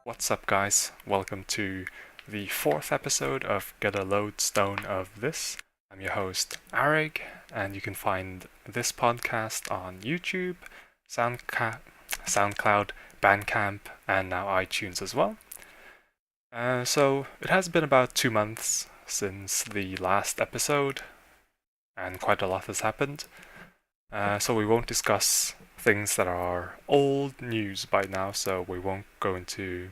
What's up, guys? Welcome to the fourth episode of Get a Lodestone of This. I'm your host, Areg, and you can find this podcast on YouTube, SoundCloud, Bandcamp, and now iTunes as well. So it has been about 2 months since the last episode, and quite a lot has happened. So we won't discuss things that are old news by now, so we won't go into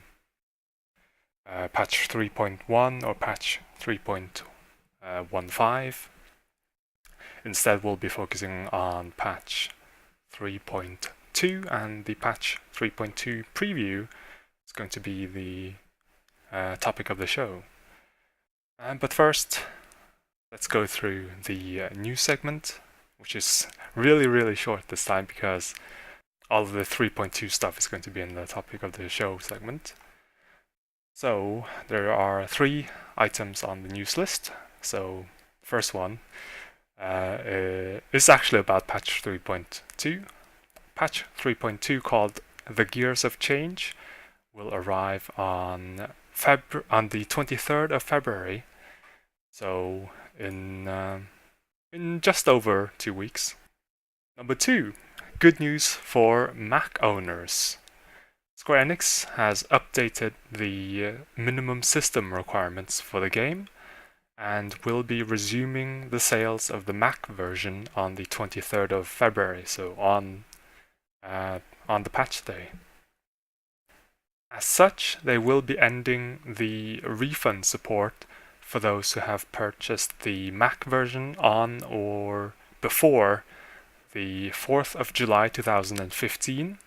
patch 3.1 or patch 3.15. Instead, we'll be focusing on patch 3.2, and the patch 3.2 preview is going to be the topic of the show. But first, let's go through the news segment, which is really short this time because all of the 3.2 stuff is going to be in the topic of the show segment. So there are 3 items on the news list. So first one is actually about patch 3.2. Patch 3.2, called The Gears of Change, will arrive on the 23rd of February. So in just over 2 weeks. Number 2, good news for Mac owners. Square Enix has updated the minimum system requirements for the game and will be resuming the sales of the Mac version on the 23rd of February, so on the patch day. As such, they will be ending the refund support for those who have purchased the Mac version on or before the 4th of July 2015.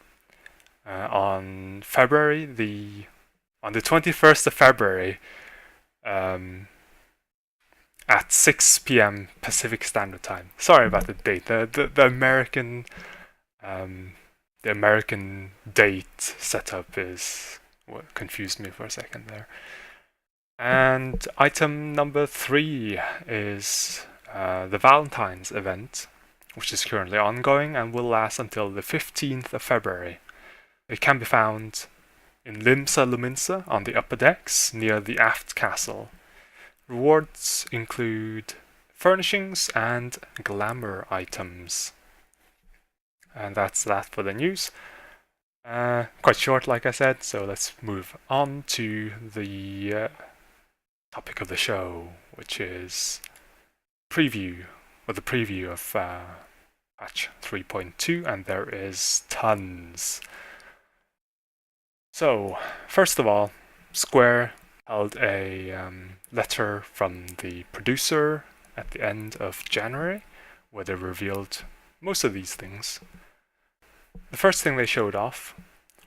On the 21st of February, at 6 p.m. Pacific Standard Time. Sorry about the date. The American date setup is what confused me for a second there. And item number 3 is the Valentine's event, which is currently ongoing and will last until the 15th of February. It can be found in Limsa Luminsa on the upper decks near the aft castle. Rewards include furnishings and glamour items. And that's that for the news. Quite short, like I said, so let's move on to the topic of the show, which is the preview of patch 3.2, and there is tons. So, first of all, Square held a letter from the producer at the end of January, where they revealed most of these things. The first thing they showed off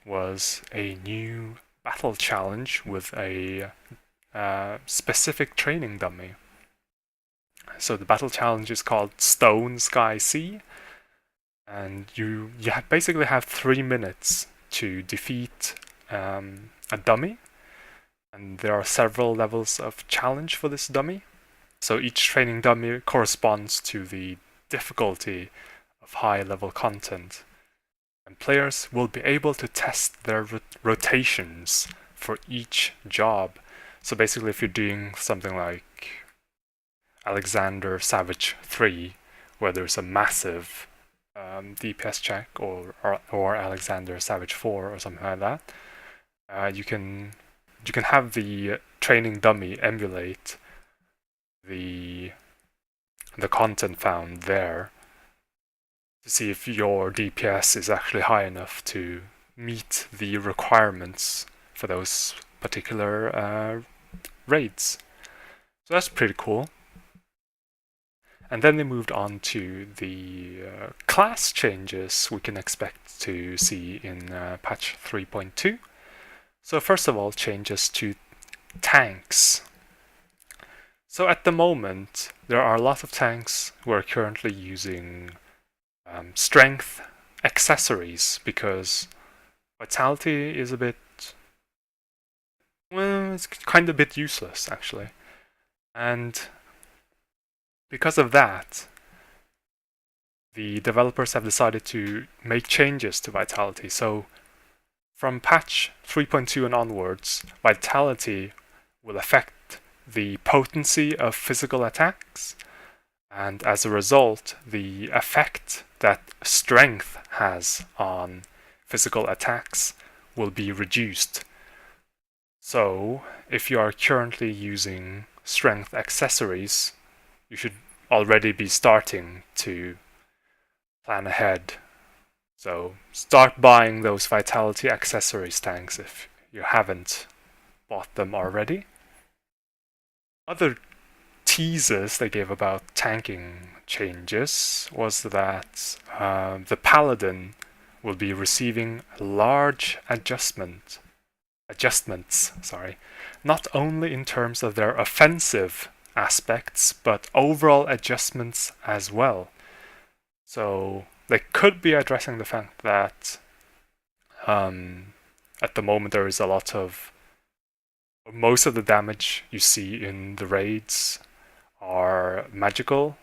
was a new battle challenge with a specific training dummy. So the battle challenge is called Stone Sky Sea, and you basically have 3 minutes to defeat a dummy, and there are several levels of challenge for this dummy. So each training dummy corresponds to the difficulty of high-level content, and players will be able to test their rotations for each job. So basically, if you're doing something like Alexander Savage 3, where there's a massive DPS check, or Alexander Savage 4 or something like that, you can have the training dummy emulate the content found there to see if your DPS is actually high enough to meet the requirements for those particular raids. So that's pretty cool. And then they moved on to the class changes we can expect to see in patch 3.2. So first of all, changes to tanks. So at the moment, there are a lot of tanks who are currently using strength accessories because vitality is it's kind of a bit useless actually. And because of that, the developers have decided to make changes to vitality. So From patch 3.2 and onwards, Vitality will affect the potency of physical attacks, and as a result, the effect that Strength has on physical attacks will be reduced. So, if you are currently using Strength accessories, you should already be starting to plan ahead. So start buying those Vitality accessories tanks if you haven't bought them already. Other teasers they gave about tanking changes was that the Paladin will be receiving large adjustments, not only in terms of their offensive aspects, but overall adjustments as well. So they could be addressing the fact that at the moment there is a lot of... most of the damage you see in the raids are magical,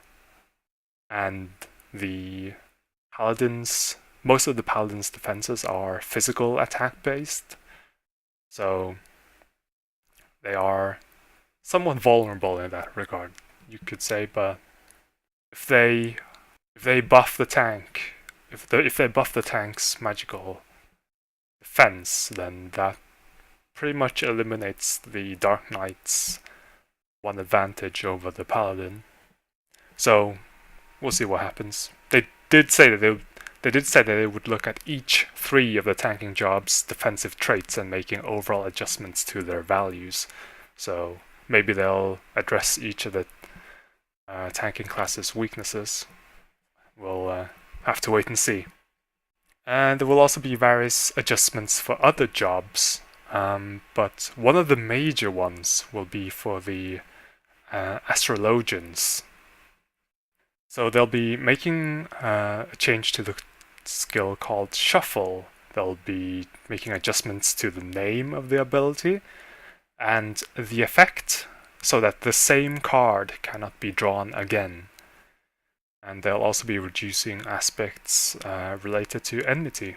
and the Paladins... most of the Paladins' defenses are physical attack based, so they are somewhat vulnerable in that regard, you could say. But if they buff the tank, if they buff the tank's magical defense, then that pretty much eliminates the Dark Knight's one advantage over the Paladin. So we'll see what happens. They did say that they would look at each 3 of the tanking job's defensive traits and making overall adjustments to their values. So maybe they'll address each of the tanking class's weaknesses. We'll have to wait and see. And there will also be various adjustments for other jobs, but one of the major ones will be for the astrologians. So they'll be making a change to the skill called Shuffle. They'll be making adjustments to the name of the ability and the effect, so that the same card cannot be drawn again. And they'll also be reducing aspects related to enmity.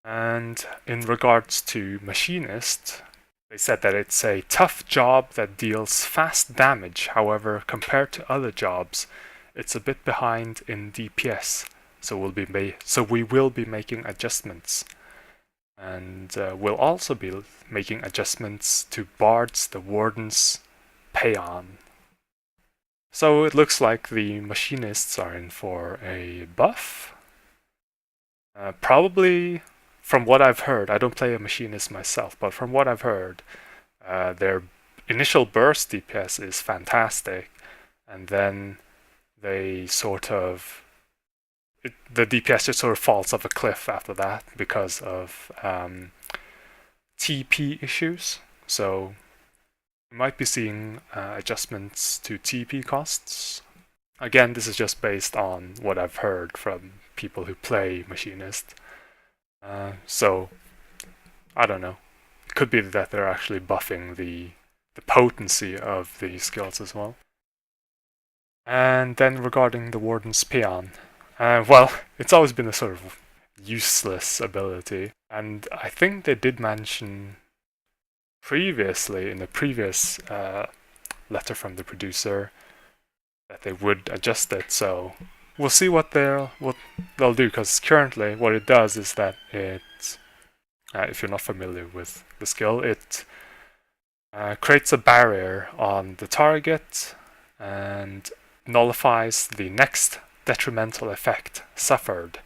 And in regards to Machinist, they said that it's a tough job that deals fast damage. However, compared to other jobs, it's a bit behind in DPS. So we will be making adjustments. And we'll also be making adjustments to Bard's the Warden's Paean. So it looks like the Machinists are in for a buff. Probably, from what I've heard, I don't play a Machinist myself, but from what I've heard, their initial burst DPS is fantastic, and then they the DPS just sort of falls off a cliff after that because of TP issues. So we might be seeing adjustments to TP costs. Again, this is just based on what I've heard from people who play Machinist. So, I don't know. It could be that they're actually buffing the potency of the skills as well. And then regarding the Warden's Paean, well, it's always been a sort of useless ability, and I think they did mention previously, in the previous letter from the producer, that they would adjust it. So we'll see what they'll do, because currently what it does is that it, if you're not familiar with the skill, it creates a barrier on the target and nullifies the next detrimental effect suffered.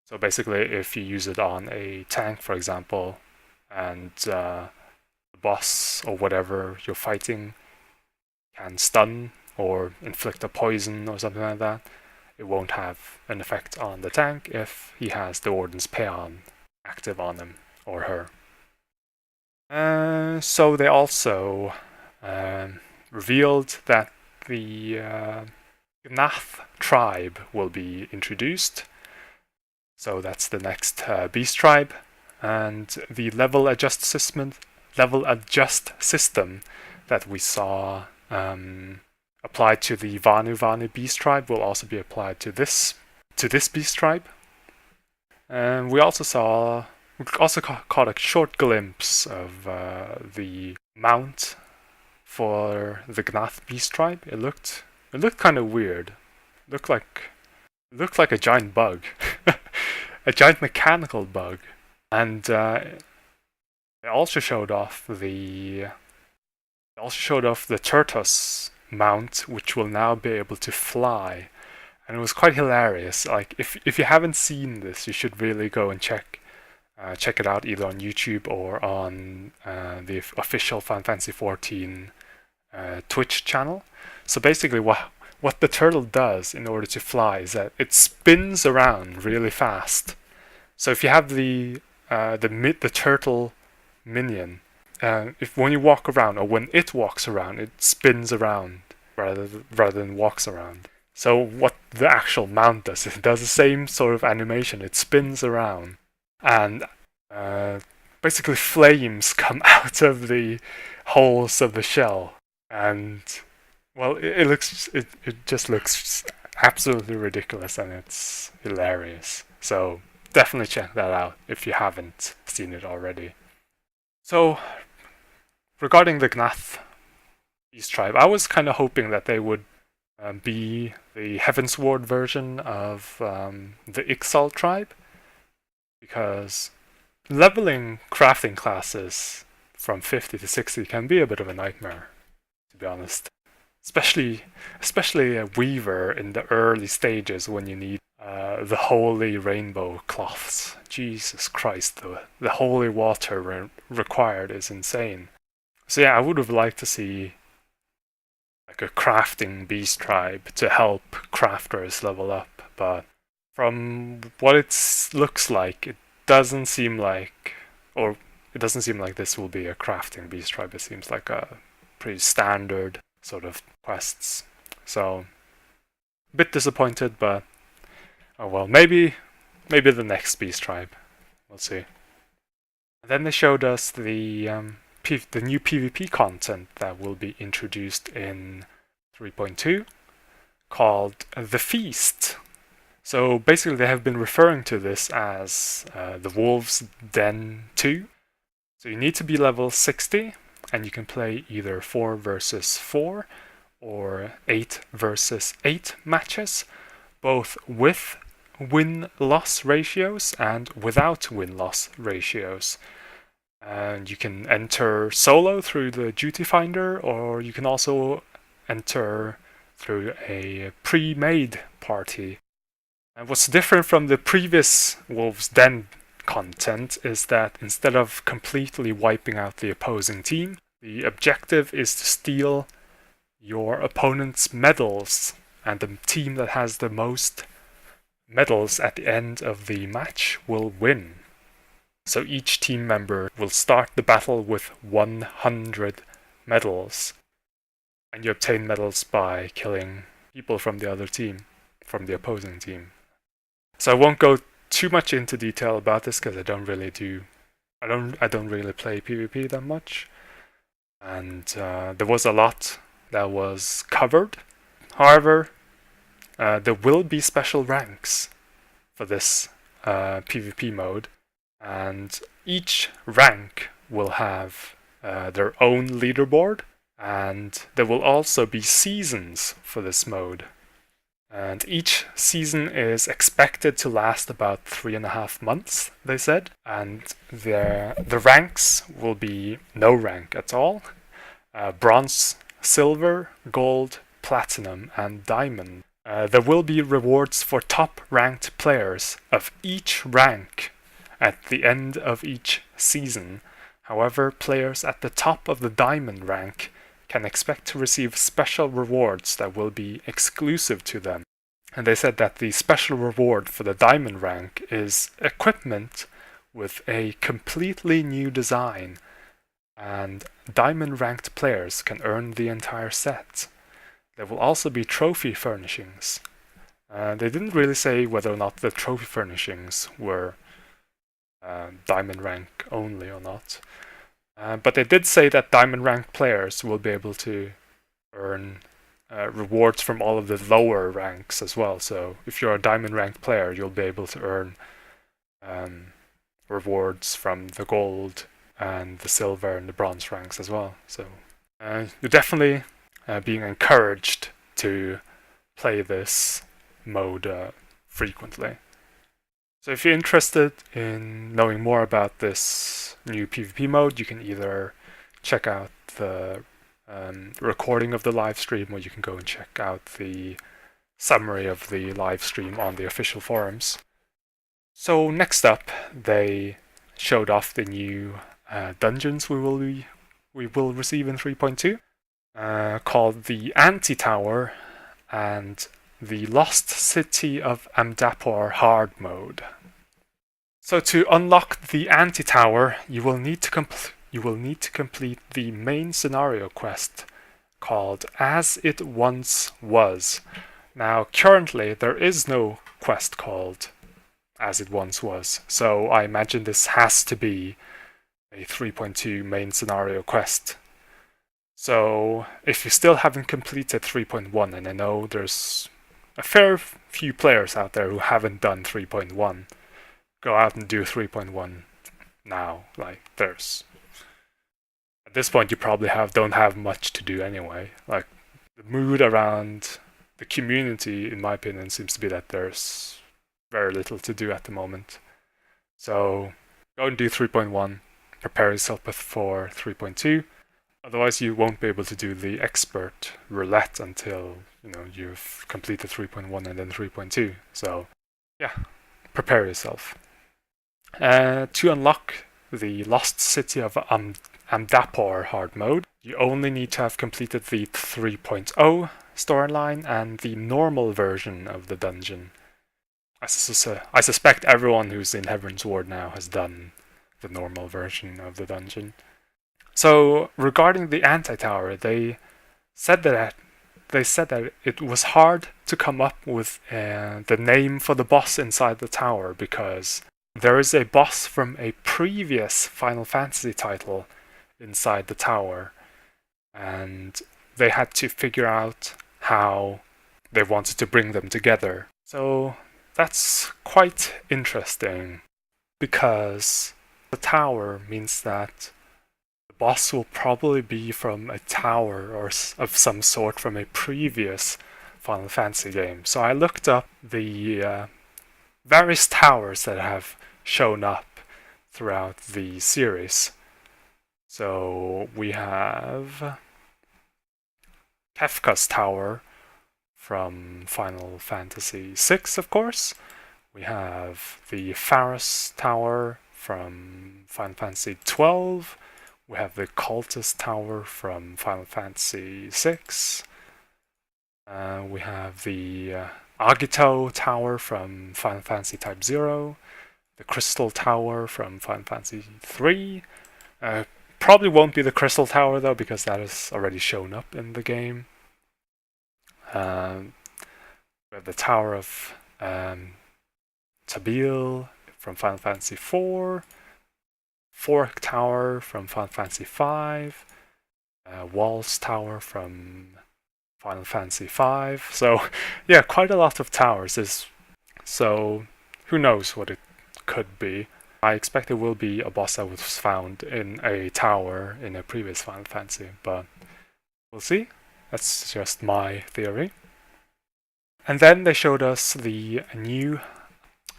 So basically, if you use it on a tank, for example, and the boss or whatever you're fighting can stun or inflict a poison or something like that, it won't have an effect on the tank if he has the Warden's Paean active on him or her. So they also revealed that the Gnath tribe will be introduced. So that's the next beast tribe, and the level adjust system that we saw applied to the Vanu beast tribe will also be applied to this beast tribe. And we also saw We also caught a short glimpse of the mount for the Gnath Beast Tribe. It looked kind of weird. It looked like a giant bug, a giant mechanical bug, and it also showed off the Turtus mount, which will now be able to fly, and it was quite hilarious. Like if you haven't seen this, you should really go and check it out either on YouTube or on the official Final Fantasy XIV Twitch channel. So basically, what the turtle does in order to fly is that it spins around really fast. So if you have the turtle minion, if when you walk around or when it walks around, it spins around rather than walks around. So what the actual mount does, it does the same sort of animation. It spins around, and basically flames come out of the holes of the shell, and well, it just looks absolutely ridiculous, and it's hilarious. So definitely check that out if you haven't seen it already. So regarding the Gnath Beast Tribe, I was kind of hoping that they would be the Heavensward version of the Ixal tribe, because leveling crafting classes from 50 to 60 can be a bit of a nightmare, to be honest. Especially a weaver in the early stages when you need the holy rainbow cloths. Jesus Christ, the holy water required is insane. So yeah, I would have liked to see like a crafting beast tribe to help crafters level up, but from what it looks like, it doesn't seem like this will be a crafting beast tribe. It seems like a pretty standard sort of quests. So a bit disappointed, but oh well, maybe the next beast tribe. We'll see. And then they showed us the new PvP content that will be introduced in 3.2 called The Feast. So basically they have been referring to this as the Wolves Den 2. So you need to be level 60, and you can play either 4 versus 4 or 8 versus 8 matches, both with win-loss ratios and without win-loss ratios. And you can enter solo through the duty finder, or you can also enter through a pre-made party. And what's different from the previous Wolves Den content is that instead of completely wiping out the opposing team, the objective is to steal your opponent's medals, and the team that has the most medals at the end of the match will win. So each team member will start the battle with 100 medals, and you obtain medals by killing people from the other team, from the opposing team. So I won't go too much into detail about this because I don't really play PvP that much, and there was a lot that was covered. However, there will be special ranks for this PvP mode, and each rank will have their own leaderboard, and there will also be seasons for this mode. And each season is expected to last about 3.5 months, they said. And the ranks will be no rank at all. Bronze, silver, gold, platinum, and diamond. There will be rewards for top-ranked players of each rank at the end of each season. However, players at the top of the diamond rank can expect to receive special rewards that will be exclusive to them. And they said that the special reward for the diamond rank is equipment with a completely new design, and diamond ranked players can earn the entire set. There will also be trophy furnishings. They didn't really say whether or not the trophy furnishings were diamond rank only or not. But they did say that diamond ranked players will be able to earn rewards from all of the lower ranks as well. So if you're a diamond ranked player, you'll be able to earn rewards from the gold and the silver and the bronze ranks as well. So you're definitely being encouraged to play this mode frequently. So if you're interested in knowing more about this new PvP mode, you can either check out the recording of the live stream, or you can go and check out the summary of the live stream on the official forums. So next up, they showed off the new dungeons we will receive in 3.2, called the Anti-Tower and the Lost City of Amdapor hard mode. So to unlock the Anti-Tower, you will need to complete the main scenario quest called As It Once Was. Now, currently, there is no quest called As It Once Was, so I imagine this has to be a 3.2 main scenario quest. So, if you still haven't completed 3.1, and I know there's a fair few players out there who haven't done 3.1, go out and do 3.1 now. Like, there's... At this point, you probably don't have much to do anyway. Like, the mood around the community, in my opinion, seems to be that there's very little to do at the moment. So, go and do 3.1, prepare yourself for 3.2. Otherwise, you won't be able to do the expert roulette until you've completed 3.1 and then 3.2. So, yeah, prepare yourself. To unlock the Lost City of Amdapor hard mode, you only need to have completed the 3.0 storyline and the normal version of the dungeon. I suspect everyone who's in Heaven's Ward now has done the normal version of the dungeon. So regarding the Anti-Tower, they said that it was hard to come up with the name for the boss inside the tower, because there is a boss from a previous Final Fantasy title inside the tower, and they had to figure out how they wanted to bring them together. So that's quite interesting, because the tower means that the boss will probably be from a tower or of some sort from a previous Final Fantasy game. So I looked up the various towers that have shown up throughout the series. So we have Kefka's Tower from Final Fantasy VI, of course. We have the Pharos Tower from Final Fantasy XII. We have the Cultist Tower from Final Fantasy VI. We have the Agito Tower from Final Fantasy Type 0. The Crystal Tower from Final Fantasy III. Probably won't be the Crystal Tower though, because that has already shown up in the game. We have the Tower of Tabil from Final Fantasy IV. Fork Tower from Final Fantasy V. Walls Tower from Final Fantasy V. So yeah, quite a lot of towers. So who knows what it could be. I expect there will be a boss that was found in a tower in a previous Final Fantasy, but we'll see. That's just my theory. And then they showed us the new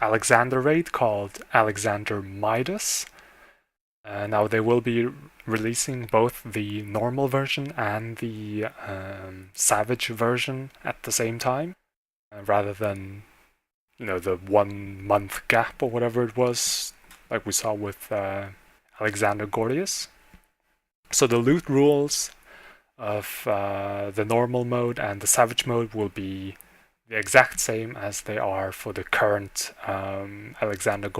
Alexander raid called Alexander Midas. Now they will be releasing both the normal version and the Savage version at the same time, rather than the 1 month gap or whatever it was, like we saw with Alexander Gordius. So the loot rules of the normal mode and the Savage mode will be the exact same as they are for the current Alexander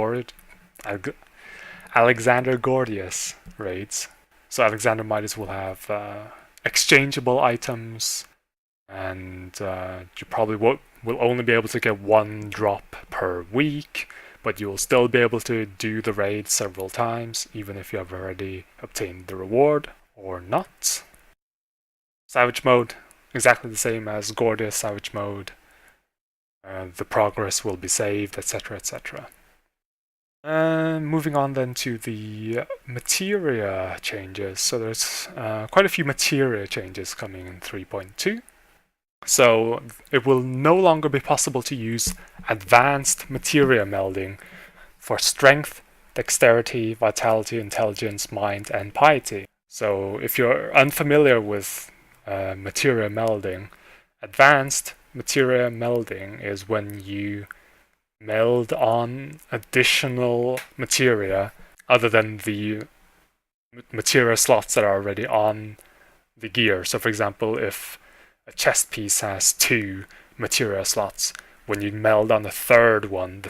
Gordius raids. So Alexander Midas will have exchangeable items, and you probably will only be able to get 1 drop per week, but you will still be able to do the raid several times, even if you have already obtained the reward or not. Savage mode, exactly the same as Gordius Savage mode. The progress will be saved, etc., etc. Moving on then to the Materia changes. So there's quite a few Materia changes coming in 3.2. So it will no longer be possible to use advanced Materia melding for strength, dexterity, vitality, intelligence, mind, and piety. So if you're unfamiliar with Materia melding, advanced Materia melding is when you meld on additional materia other than the materia slots that are already on the gear. So for example, if a chest piece has 2 materia slots, when you meld on the third one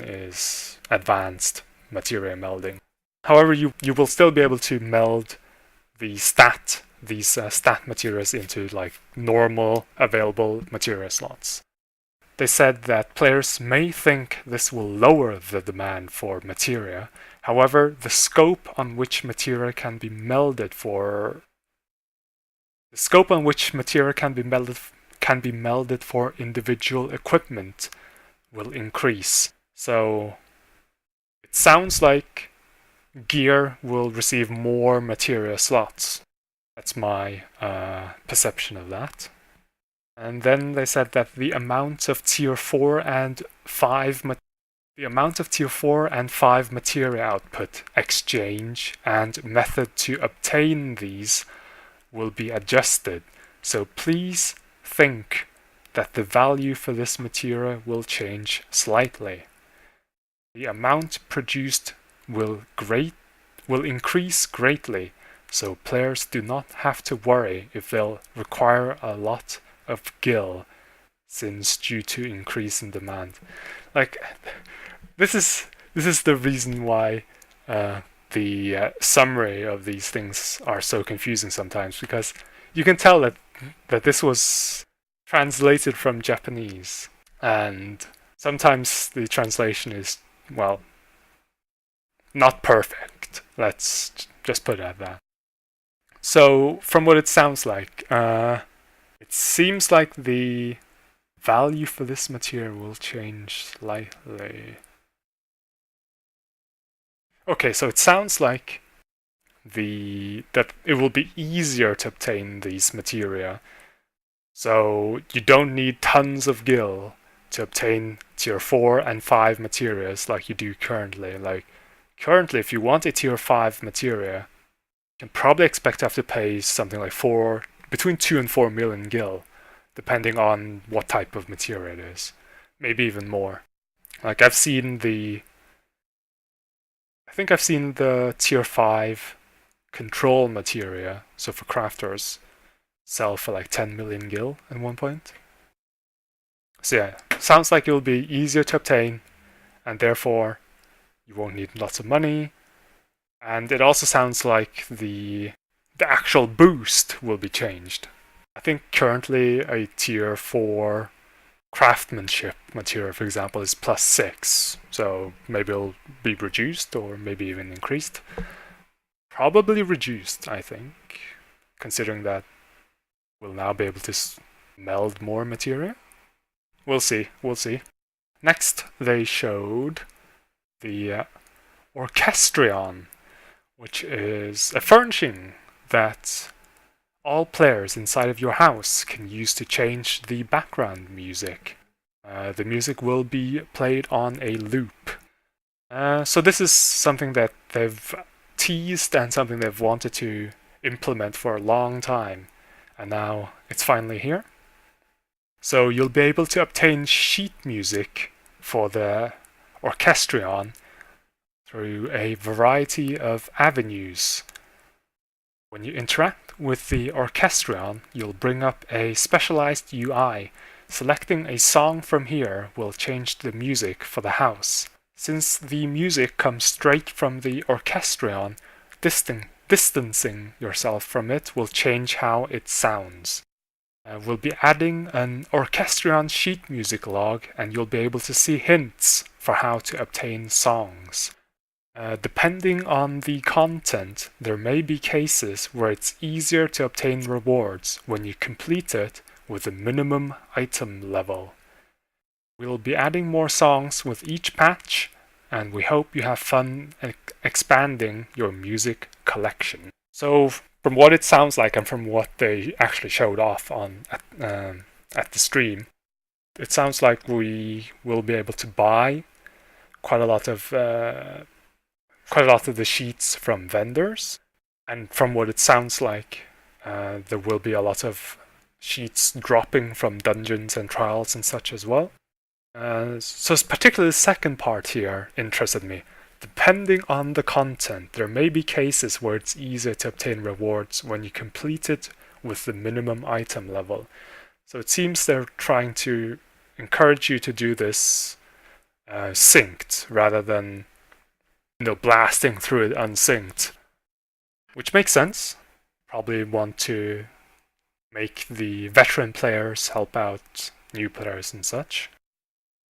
is advanced materia melding. However, you will still be able to meld these stat materials into like normal available materia slots. They said that players may think this will lower the demand for materia. However, the scope on which materia can be melded for individual equipment will increase. So it sounds like gear will receive more materia slots. That's my perception of that. And then they said that the amount of tier 4 and 5 materia output, exchange, and method to obtain these will be adjusted. So please think that the value for this materia will change slightly. The amount produced will increase greatly, so players do not have to worry if they'll require a lot of gil, since due to increase in demand. Like, this is the reason why the summary of these things are so confusing sometimes, because you can tell that this was translated from Japanese, and sometimes the translation is, well, not perfect. Let's just put it at that. So, from what it sounds like, it seems like the value for this material will change slightly. Okay, so it sounds like that it will be easier to obtain these materia. So you don't need tons of gil to obtain tier 4 and 5 materias like you do currently. Like, currently, if you want a tier 5 materia, you can probably expect to have to pay something like between 2 and 4 million gil, depending on what type of materia it is. Maybe even more. Like, I think I've seen the tier 5 control materia, so for crafters, sell for like 10 million gil at one point. So yeah, sounds like it will be easier to obtain, and therefore you won't need lots of money. And it also sounds like the actual boost will be changed. I think currently a tier 4 craftsmanship material, for example, is +6. So maybe it'll be reduced or maybe even increased. Probably reduced, I think, considering that we'll now be able to meld more materia. We'll see. Next, they showed the Orchestra, which is a furnishing that all players inside of your house can use to change the background music. The music will be played on a loop. So this is something that they've teased and something they've wanted to implement for a long time, and now it's finally here. So you'll be able to obtain sheet music for the Orchestra through a variety of avenues. When you interact with the Orchestra, you'll bring up a specialized UI. Selecting a song from here will change the music for the house. Since the music comes straight from the Orchestra, distancing yourself from it will change how it sounds. We'll be adding an Orchestra sheet music log, and you'll be able to see hints for how to obtain songs. Depending on the content, there may be cases where it's easier to obtain rewards when you complete it with a minimum item level. We'll be adding more songs with each patch, and we hope you have fun expanding your music collection. So from what it sounds like and from what they actually showed off at the stream, it sounds like we will be able to buy quite a lot of the sheets from vendors, and from what it sounds like, there will be a lot of sheets dropping from dungeons and trials and such as well. So particularly the second part here interested me. Depending on the content, there may be cases where it's easier to obtain rewards when you complete it with the minimum item level. So it seems they're trying to encourage you to do this synced rather than blasting through it unsynced, which makes sense. Probably want to make the veteran players help out new players and such.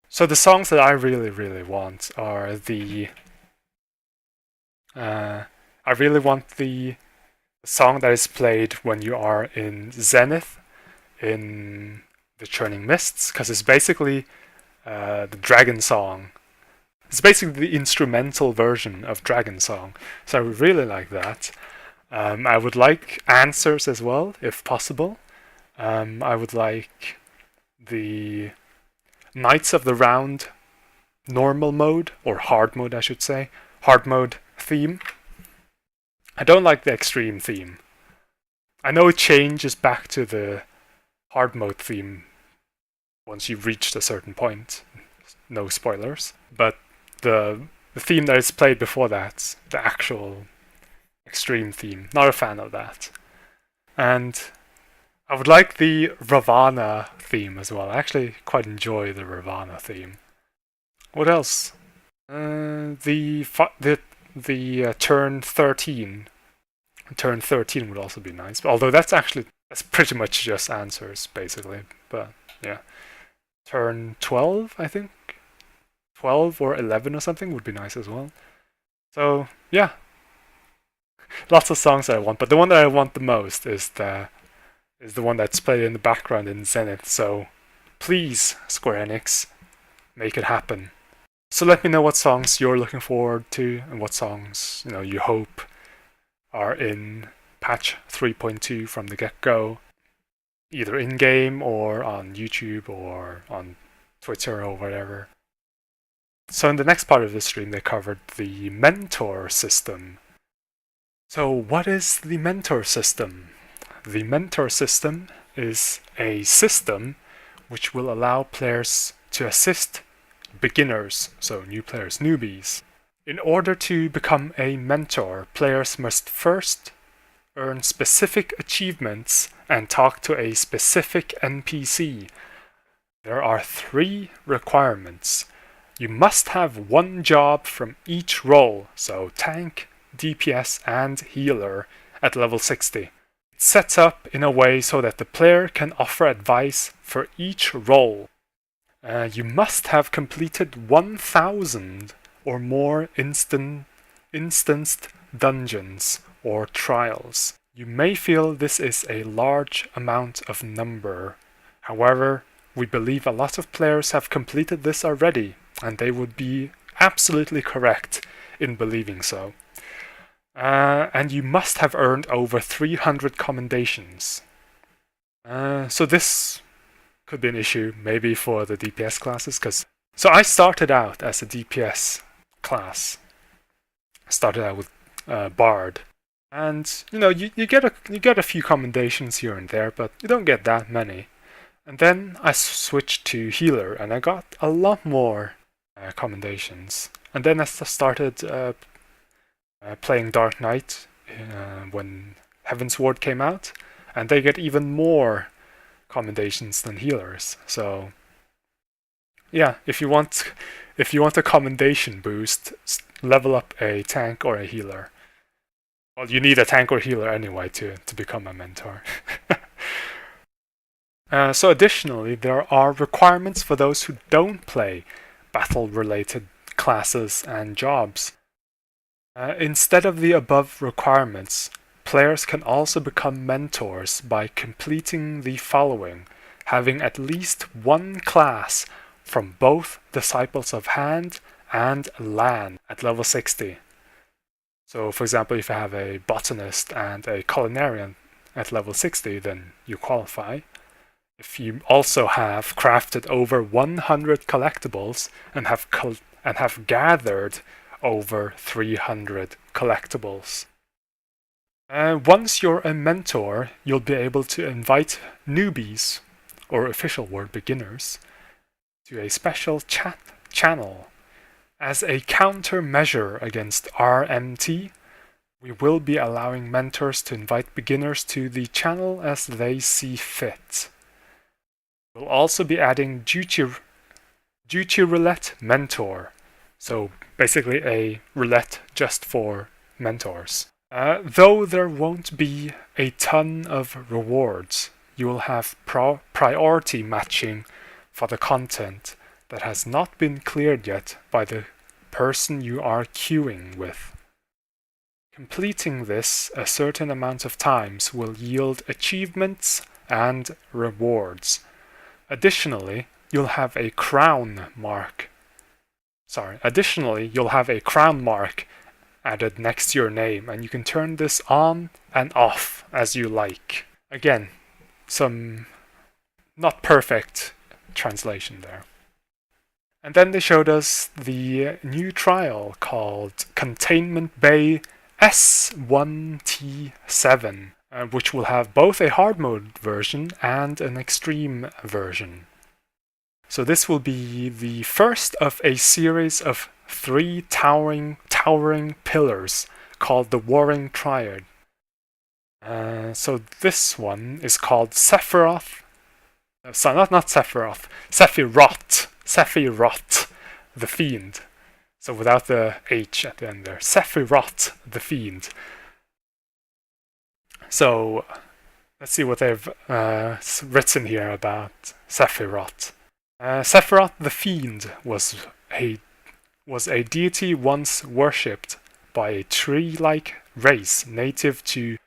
So the songs that I really, really want are the I really want the song that is played when you are in Zenith in the Churning Mists, because it's basically the Dragon Song. It's basically the instrumental version of Dragon Song. So I would really like that. I would like Answers as well, if possible. I would like the Knights of the Round normal mode, or hard mode I should say, hard mode theme. I don't like the extreme theme. I know it changes back to the hard mode theme once you've reached a certain point. No spoilers. But the theme that is played before that, the actual extreme theme, not a fan of that. And I would like the Ravana theme as well. I actually quite enjoy the Ravana theme. What else? The turn 13. Turn 13 would also be nice. Although that's pretty much just Answers, basically. But yeah. Turn 12, I think? 12 or 11 or something would be nice as well. So, yeah. Lots of songs that I want, but the one that I want the most is the one that's played in the background in Zenith. So please, Square Enix, make it happen. So let me know what songs you're looking forward to and what songs you hope are in patch 3.2 from the get-go, either in-game or on YouTube or on Twitter or whatever. So in the next part of the stream, they covered the mentor system. So what is the mentor system? The mentor system is a system which will allow players to assist beginners, so new players, newbies. In order to become a mentor, players must first earn specific achievements and talk to a specific NPC. There are 3 requirements. You must have 1 job from each role, so tank, DPS, and healer at level 60. It's set up in a way so that the player can offer advice for each role. You must have completed 1,000 or more instanced dungeons or trials. You may feel this is a large amount of number. However, we believe a lot of players have completed this already, and they would be absolutely correct in believing so. And you must have earned over 300 commendations. So this could be an issue, maybe for the DPS classes, so I started out as a DPS class. I started out with Bard, and you get a few commendations here and there, but you don't get that many. And then I switched to healer, and I got a lot more commendations. And then I started playing Dark Knight when Heaven's Ward came out, and they get even more commendations than healers. So yeah, if you want a commendation boost, level up a tank or a healer. Well, you need a tank or healer anyway to become a mentor. So additionally, there are requirements for those who don't play battle-related classes and jobs. Instead of the above requirements, players can also become mentors by completing the following: having at least 1 class from both Disciples of Hand and land at level 60. So for example, if you have a botanist and a culinarian at level 60, then you qualify. If you also have crafted over 100 collectibles and have gathered over 300 collectibles. Once you're a mentor, you'll be able to invite newbies, or official word beginners, to a special chat channel. As a countermeasure against RMT, we will be allowing mentors to invite beginners to the channel as they see fit. We'll also be adding Duty Roulette Mentor, so basically a roulette just for mentors. Though there won't be a ton of rewards, you will have priority matching for the content that has not been cleared yet by the person you are queuing with. Completing this a certain amount of times will yield achievements and rewards. Additionally, you'll have a crown mark added next to your name, and you can turn this on and off as you like. Again, some not perfect translation there. And then they showed us the new trial called Containment Bay S1T7, which will have both a hard mode version and an extreme version. So this will be the first of a series of 3 towering pillars called the Warring Triad. So this one is called Sephiroth. Sephiroth, the Fiend. So without the H at the end there. Sephiroth, the Fiend. So let's see what they've written here about Sephiroth. Sephiroth the Fiend was a deity once worshipped by a tree-like race native to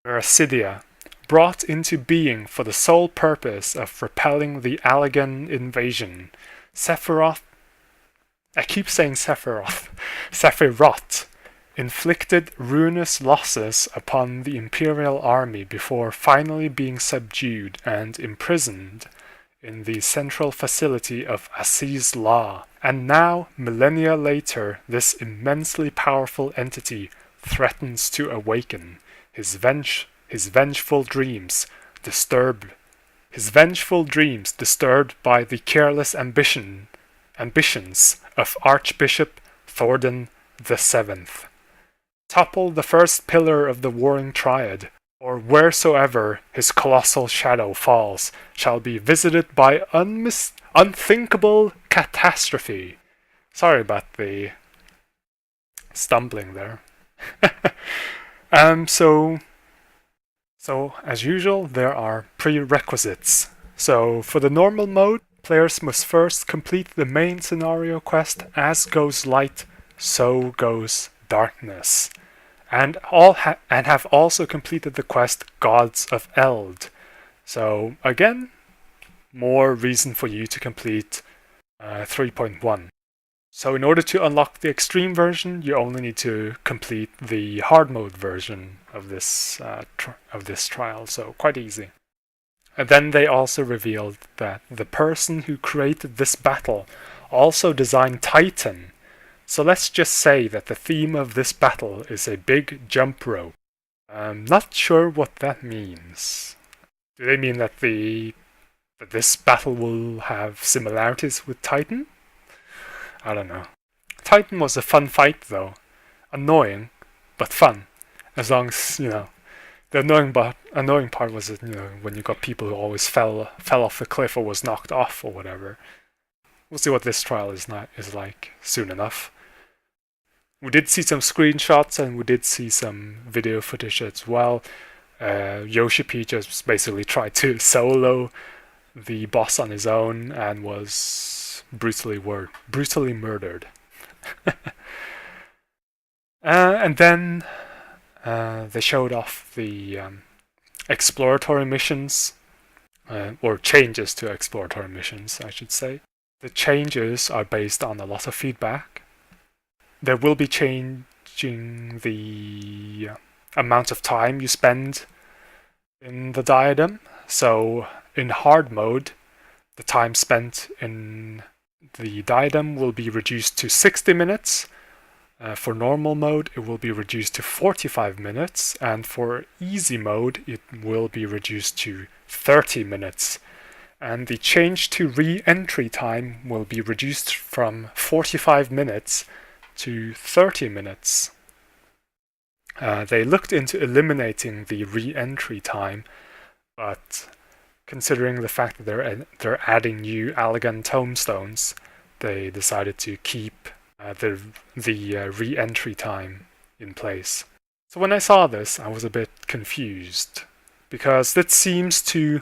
Mercidia, brought into being for the sole purpose of repelling the Allegan invasion. Sephiroth inflicted ruinous losses upon the Imperial army before finally being subdued and imprisoned in the central facility of Aziz Law. And now, millennia later, this immensely powerful entity threatens to awaken. His vengeful dreams disturbed by the careless ambitions of Archbishop Thordan VII. Topple the first pillar of the Warring Triad, or wheresoever his colossal shadow falls, shall be visited by unthinkable catastrophe. Sorry about the stumbling there. So as usual, there are prerequisites. So for the normal mode, players must first complete the main scenario quest As Goes Light, So Goes Darkness, and have also completed the quest Gods of Eld. So again, more reason for you to complete 3.1. So in order to unlock the extreme version, you only need to complete the hard mode version of this trial, so quite easy. And then they also revealed that the person who created this battle also designed Titan. So let's just say that the theme of this battle is a big jump rope. I'm not sure what that means. Do they mean that this battle will have similarities with Titan? I don't know. Titan was a fun fight though. Annoying, but fun. As long as, the annoying part was that, when you got people who always fell off the cliff or was knocked off or whatever. We'll see what this trial is like soon enough. We did see some screenshots and we did see some video footage as well. Yoshi P just basically tried to solo the boss on his own and was brutally murdered. And then they showed off the exploratory missions, or changes to exploratory missions, I should say. The changes are based on a lot of feedback, there will be changing the amount of time you spend in the Diadem. So in hard mode, the time spent in the Diadem will be reduced to 60 minutes. For normal mode, it will be reduced to 45 minutes, and for easy mode, it will be reduced to 30 minutes. And the change to re-entry time will be reduced from 45 minutes to 30 minutes. They looked into eliminating the re-entry time, but considering the fact that they're adding new elegant tomestones, they decided to keep the re-entry time in place. So when I saw this, I was a bit confused, because that seems to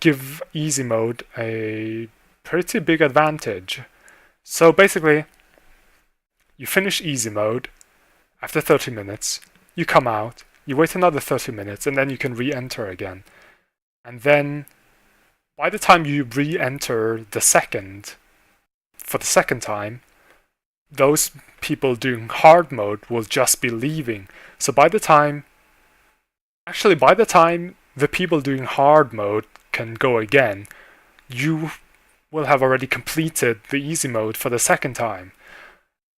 give easy mode a pretty big advantage. So basically, you finish easy mode, after 30 minutes, you come out, you wait another 30 minutes, and then you can re-enter again. And then, by the time you re-enter for the second time, those people doing hard mode will just be leaving. So by the time the people doing hard mode can go again, you will have already completed the easy mode for the second time.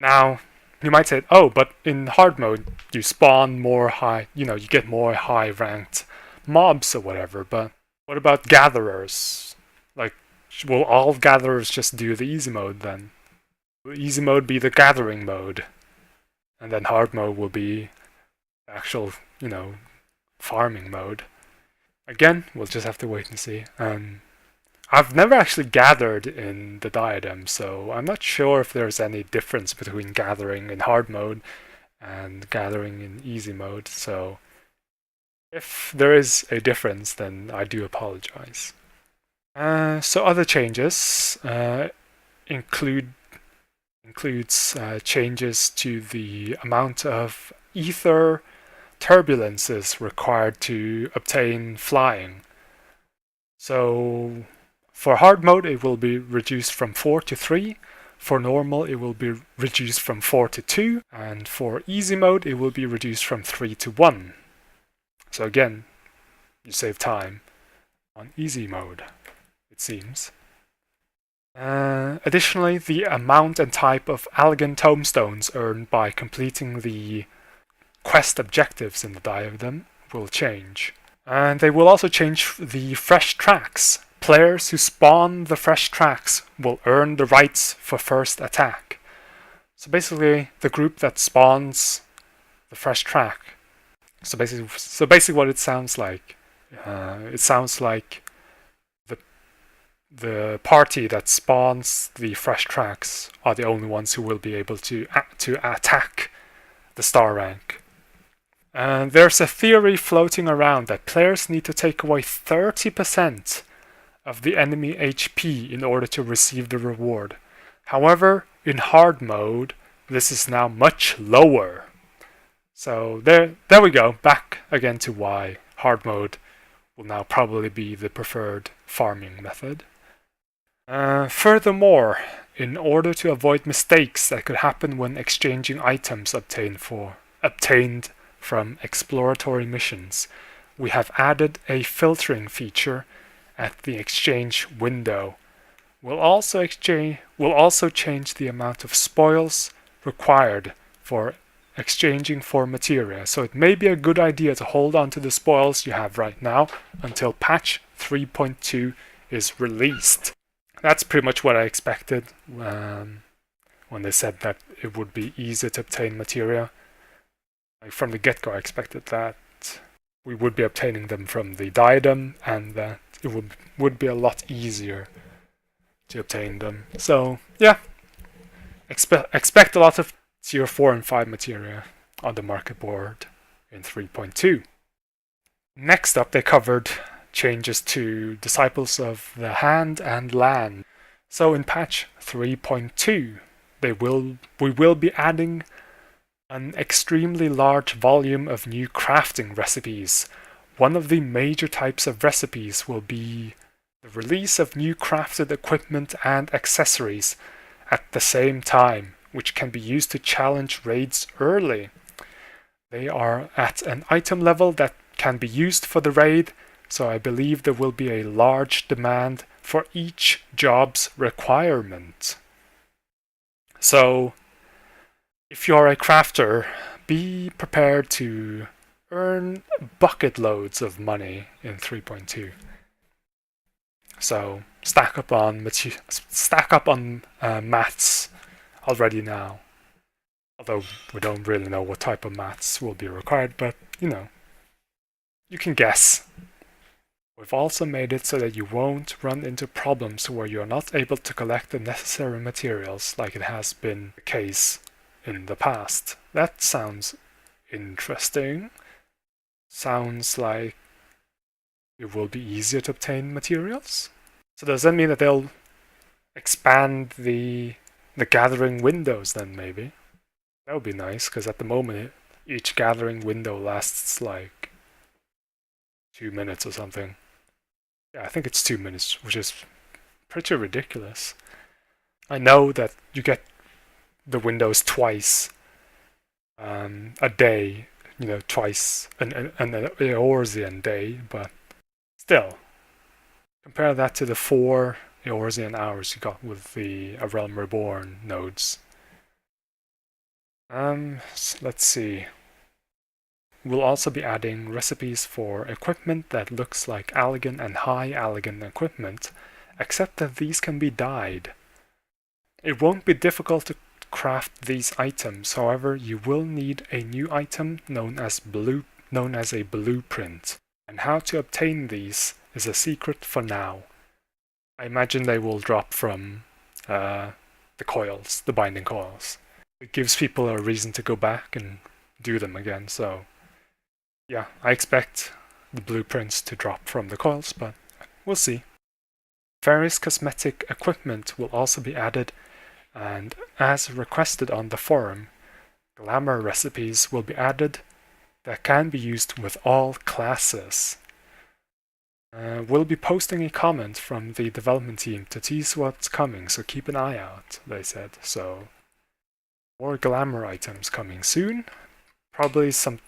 Now, you might say, oh, but in hard mode, you spawn more high, you get more high-ranked mobs or whatever, but what about gatherers? Like, will all gatherers just do the easy mode then? Will easy mode be the gathering mode? And then hard mode will be the actual, farming mode. Again, we'll just have to wait and see. I've never actually gathered in the Diadem, so I'm not sure if there's any difference between gathering in hard mode and gathering in easy mode, so if there is a difference, then I do apologize. So other changes includes changes to the amount of ether turbulences required to obtain flying. So for hard mode, it will be reduced from 4 to 3. For normal, it will be reduced from 4 to 2. And for easy mode, it will be reduced from 3 to 1. So again, you save time on easy mode, it seems. Additionally, the amount and type of elegant tomestones earned by completing the quest objectives in the Diadem will change. And they will also change the fresh tracks. Players who spawn the fresh tracks will earn the rights for first attack. So basically, the group that spawns the fresh track. So basically what it sounds like the party that spawns the fresh tracks are the only ones who will be able to attack the star rank. And there's a theory floating around that players need to take away 30% of the enemy HP in order to receive the reward. However, in hard mode, this is now much lower. So there we go, back again to why hard mode will now probably be the preferred farming method. Furthermore, in order to avoid mistakes that could happen when exchanging items obtained from exploratory missions, we have added a filtering feature at the exchange window. We'll also change the amount of spoils required for exchanging for materia, so it may be a good idea to hold on to the spoils you have right now until patch 3.2 is released. That's pretty much what I expected when they said that it would be easy to obtain materia. Like from the get-go, I expected that we would be obtaining them from the Diadem, and that it would be a lot easier to obtain them. So yeah, expect a lot of tier 4 and 5 materia on the market board in 3.2. Next up, they covered changes to Disciples of the Hand and Land. So in patch 3.2, we will be adding an extremely large volume of new crafting recipes. One of the major types of recipes will be the release of new crafted equipment and accessories, at the same time, which can be used to challenge raids early. They are at an item level that can be used for the raid, so I believe there will be a large demand for each job's requirement. So, if you're a crafter, be prepared to earn bucket loads of money in 3.2. So stack up on mats already now. Although we don't really know what type of mats will be required, but you know, you can guess. We've also made it so that you won't run into problems where you're not able to collect the necessary materials like it has been the case in the past. That sounds interesting. Sounds like it will be easier to obtain materials. So does that mean that they'll expand the gathering windows then, maybe? That would be nice, because at the moment each gathering window lasts like 2 minutes or something. Yeah, I think it's 2 minutes, which is pretty ridiculous. I know that you get the windows twice a day, you know, twice an Eorzean day, but still, compare that to the 4 Eorzean hours you got with the A Realm Reborn nodes. Let's see. We'll also be adding recipes for equipment that looks like Allagan and High Allagan equipment, except that these can be dyed. It won't be difficult to craft these items, however, you will need a new item known as a blueprint, and how to obtain these is a secret for now. I imagine they will drop from the coils, the binding coils. It gives people a reason to go back and do them again, so yeah, I expect the blueprints to drop from the coils, but we'll see. Various cosmetic equipment will also be added, and as requested on the forum, glamour recipes will be added that can be used with all classes. We'll be posting a comment from the development team to tease what's coming, so keep an eye out, they said. So, more glamour items coming soon. Probably some,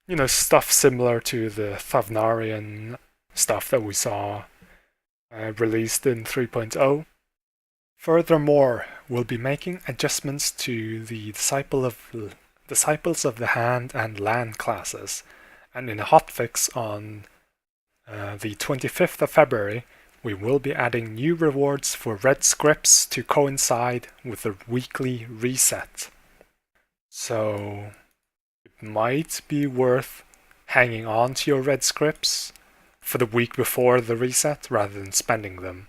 you know, stuff similar to the Thavnarian stuff that we saw released in 3.0. Furthermore, we'll be making adjustments to the Disciples of the Hand and Land classes, and in a hotfix on the 25th of February, we will be adding new rewards for red scripts to coincide with the weekly reset. So it might be worth hanging on to your red scripts for the week before the reset rather than spending them.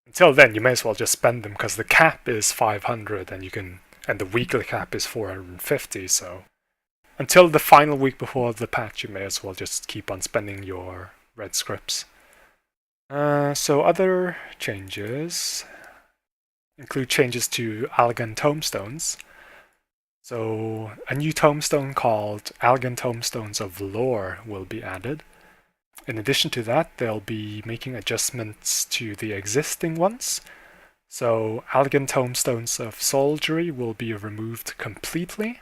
Until then, you may as well just spend them because the cap is 500 and the weekly cap is 450, so until the final week before the patch, you may as well just keep on spending your red scripts. So other changes include changes to Allagan tombstones. So a new tombstone called Allagan Tombstones of Lore will be added. In addition to that, they'll be making adjustments to the existing ones. So Allagan Tombstones of Soldiery will be removed completely.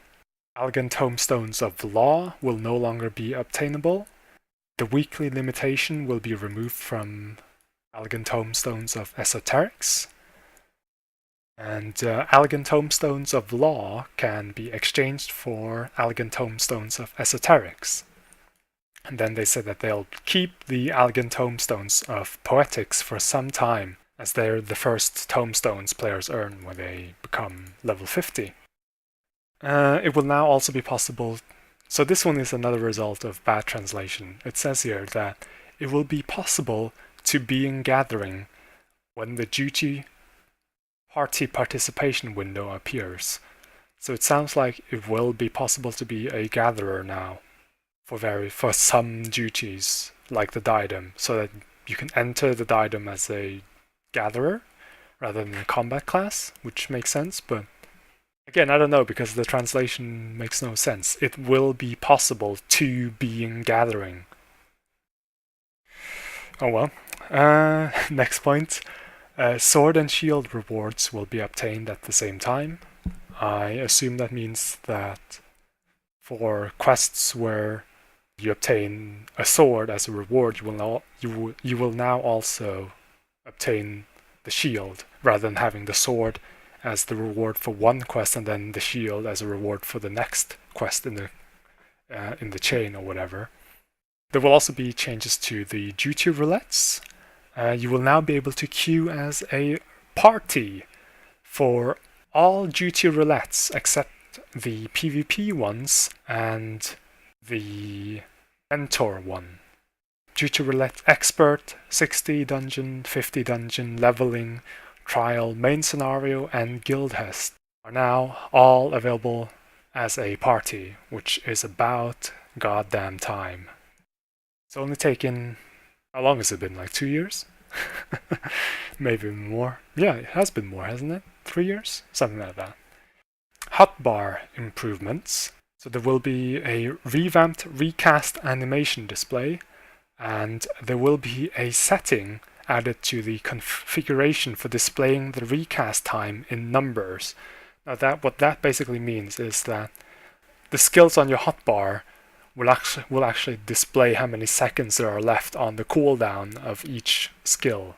Allagan Tombstones of Law will no longer be obtainable. The weekly limitation will be removed from Allagan Tombstones of Esoterics. And Allagan Tombstones of Law can be exchanged for Allagan Tombstones of Esoterics. And then they said that they'll keep the Allagan Tombstones of Poetics for some time, as they're the first tombstones players earn when they become level 50. It will now also be possible. So this one is another result of bad translation. It says here that it will be possible to be in gathering when the duty party participation window appears. So it sounds like it will be possible to be a gatherer now for some duties, like the Diadem, so that you can enter the Diadem as a gatherer rather than a combat class, which makes sense, but again, I don't know, because the translation makes no sense. It will be possible to be in gathering. Oh well. Next point. Sword and shield rewards will be obtained at the same time. I assume that means that for quests where you obtain a sword as a reward, you will now also obtain the shield, rather than having the sword as the reward for one quest and then the shield as a reward for the next quest in the chain or whatever. There will also be changes to the duty roulettes. You will now be able to queue as a party for all duty roulettes except the PvP ones and the mentor one. Duty roulette expert, 60 dungeon, 50 dungeon, leveling, trial, main scenario, and guild hest are now all available as a party, which is about goddamn time. It's only taken, how long has it been, like 2 years? Maybe more. Yeah, it has been more, hasn't it? 3 years? Something like that. Hotbar improvements. So there will be a revamped recast animation display, and there will be a setting added to the configuration for displaying the recast time in numbers. Now what that basically means is that the skills on your hotbar will actually display how many seconds there are left on the cooldown of each skill.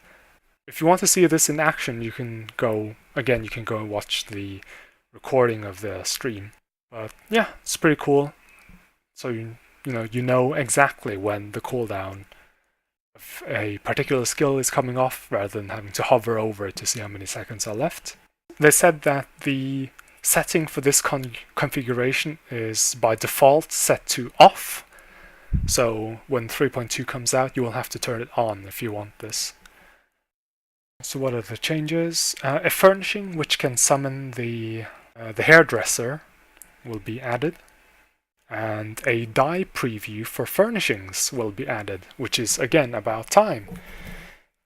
If you want to see this in action, you can go and watch the recording of the stream. But yeah, it's pretty cool. So you know exactly when the cooldown of a particular skill is coming off, rather than having to hover over it to see how many seconds are left. They said that the setting for this configuration is by default set to off. So when 3.2 comes out, you will have to turn it on if you want this. So what are the changes? A furnishing which can summon the hairdresser will be added, and a die preview for furnishings will be added, which is again about time.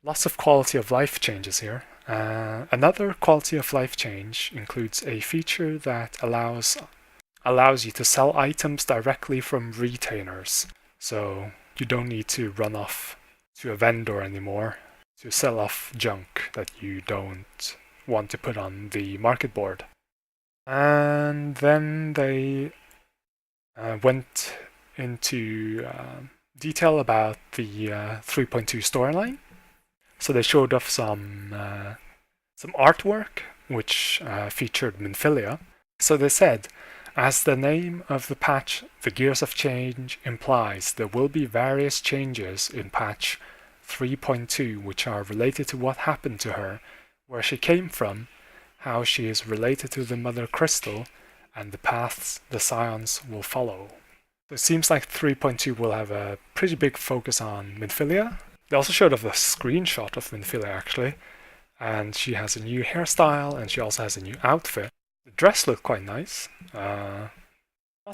Lots of quality of life changes here. Another quality of life change includes a feature that allows you to sell items directly from retainers. So you don't need to run off to a vendor anymore to sell off junk that you don't want to put on the market board. And then they went into detail about the 3.2 storyline. So they showed off some artwork which featured Minfilia. So they said, as the name of the patch, The Gears of Change, implies, there will be various changes in patch 3.2 which are related to what happened to her, where she came from, how she is related to the Mother Crystal, and the paths the Scions will follow. So it seems like 3.2 will have a pretty big focus on Minfilia. They also showed off a screenshot of Minfilia actually, and she has a new hairstyle and she also has a new outfit. The dress looked quite nice. Not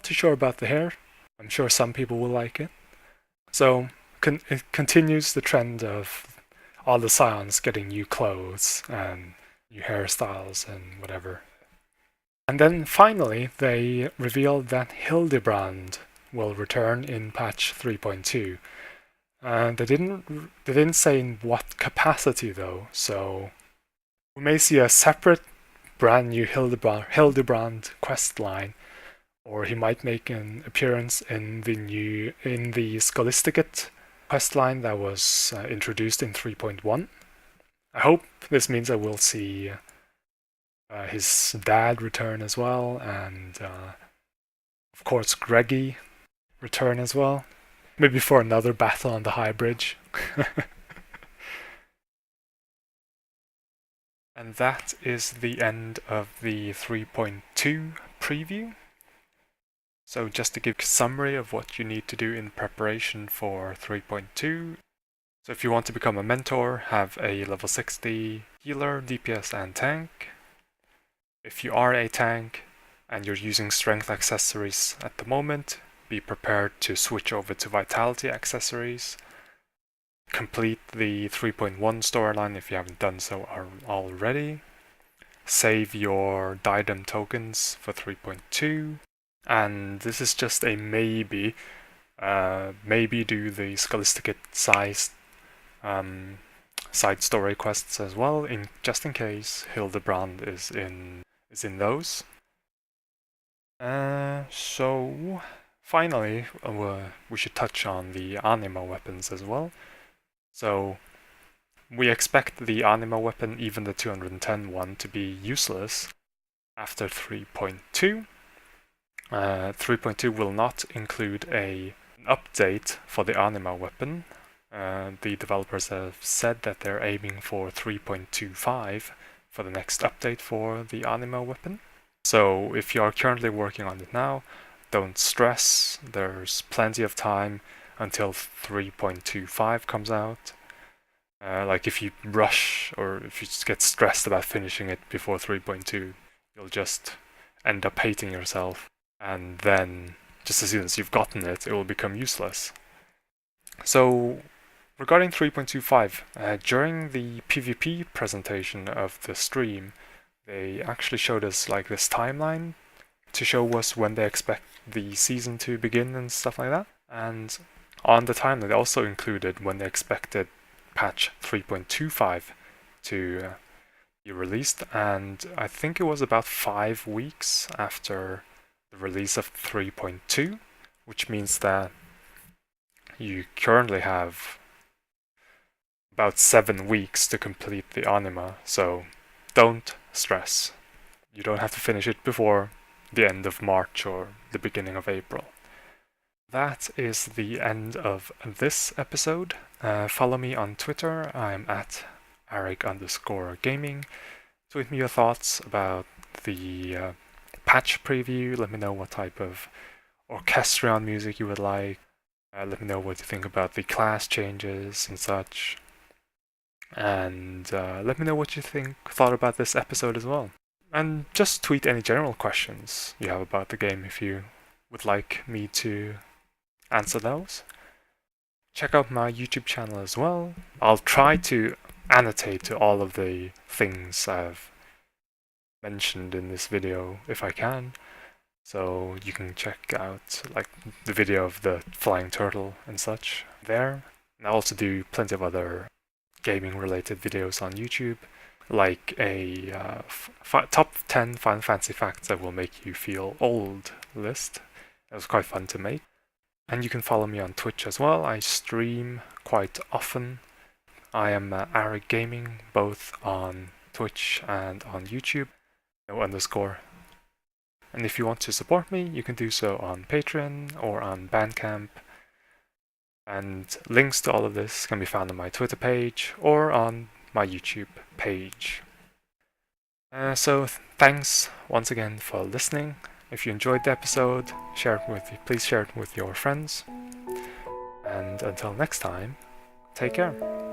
too sure about the hair. I'm sure some people will like it. So it continues the trend of all the Scions getting new clothes and new hairstyles and whatever. And then finally, they revealed that Hildebrand will return in patch 3.2. They didn't say in what capacity though, so we may see a separate brand new Hildebrand quest line, or he might make an appearance in the Scholisticate quest line that was introduced in 3.1. I hope this means I will see his dad return as well, and of course Greggy return as well. Maybe for another battle on the High Bridge. And that is the end of the 3.2 preview. So just to give a summary of what you need to do in preparation for 3.2. So if you want to become a mentor, have a level 60 healer, DPS and tank. If you are a tank and you're using strength accessories at the moment, be prepared to switch over to vitality accessories. Complete the 3.1 storyline if you haven't done so already. Save your Diadem tokens for 3.2. And this is just a maybe. Maybe do the Scholisticate size side story quests as well, just in case Hildebrand is in those. So finally, we should touch on the anima weapons as well. So we expect the anima weapon, even the 210 one, to be useless after 3.2. 3.2 will not include an update for the anima weapon. The developers have said that they're aiming for 3.25 for the next update for the anima weapon. So if you are currently working on it now, don't stress. There's plenty of time until 3.25 comes out. Like if you rush or if you just get stressed about finishing it before 3.2, you'll just end up hating yourself. And then, just as soon as you've gotten it, it will become useless. So, regarding 3.25, during the PvP presentation of the stream, they actually showed us like this timeline to show us when they expect the season to begin and stuff like that. And on the timeline, they also included when they expected patch 3.25 to be released, and I think it was about 5 weeks after the release of 3.2, which means that you currently have about 7 weeks to complete the anima, so don't stress. You don't have to finish it before the end of March or the beginning of April. That is the end of this episode. Follow me on Twitter. I'm at AregGaming. Tweet me your thoughts about the patch preview. Let me know what type of Orchestra music you would like. Let me know what you think about the class changes and such. And let me know what you thought about this episode as well. And just tweet any general questions you have about the game if you would like me to answer those. Check out my YouTube channel as well. I'll try to annotate to all of the things I've mentioned in this video if I can, so you can check out like the video of the flying turtle and such there. And I also do plenty of other gaming related videos on YouTube, like a top 10 Final Fantasy facts that will make you feel old list. It was quite fun to make. And you can follow me on Twitch as well. I stream quite often. I am AregGaming both on Twitch and on YouTube. No underscore. And if you want to support me, you can do so on Patreon or on Bandcamp. And links to all of this can be found on my Twitter page or on my YouTube page. So thanks once again for listening. If you enjoyed the episode, please share it with your friends. And until next time, take care.